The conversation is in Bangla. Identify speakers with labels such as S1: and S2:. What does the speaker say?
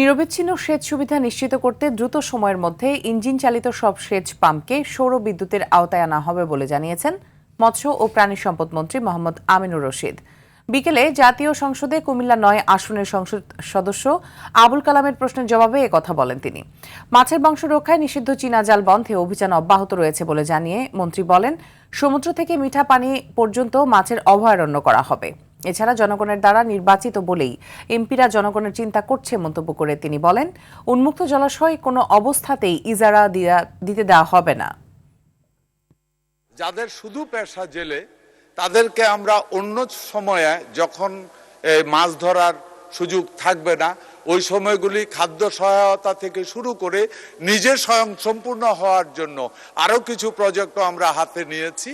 S1: নিরবিচ্ছিন্ন সেচ সুবিধা নিশ্চিত করতে দ্রুত সময়ের মধ্যে ইঞ্জিন চালিত সব সেচ পাম্পকে সৌর বিদ্যুতের আওতায় আনা হবে বলে জানিয়েছেন মৎস্য ও প্রাণী সম্পদ মন্ত্রী মোহাম্মদ আমিনুর রশিদ। বিকেলে জাতীয় সংসদে কুমিল্লা ৯ আসনের সংসদ সদস্য আবুল কালামের প্রশ্নের জবাবে একথা বলেন তিনি। মাছের বংশ রক্ষায় নিষিদ্ধ চীনা জাল বন্ধে অভিযান অব্যাহত রয়েছে বলে জানিয়ে মন্ত্রী বলেন, সমুদ্র থেকে মিঠা পানি পর্যন্ত মাছের অভয়ারণ্য করা হবে। এছাড়া জনগণের দ্বারা নির্বাচিত বলেই এমপিরা জনগণের চিন্তা করছে মন্তব্য করে তিনি বলেন, উন্মুক্ত জলাশয় কোনো অবস্থাতেই ইজারা দিতে দেওয়া হবে না।
S2: যাদের শুধু পেশা জেলে তাদেরকে আমরা অন্য সময়ে যখন মাছ ধরার সুযোগ থাকবে না ওই সময়গুলি খাদ্য সহায়তা থেকে শুরু করে নিজে স্বয়ংসম্পূর্ণ হওয়ার জন্য আরো কিছু প্রজেক্টও আমরা হাতে নিয়েছি।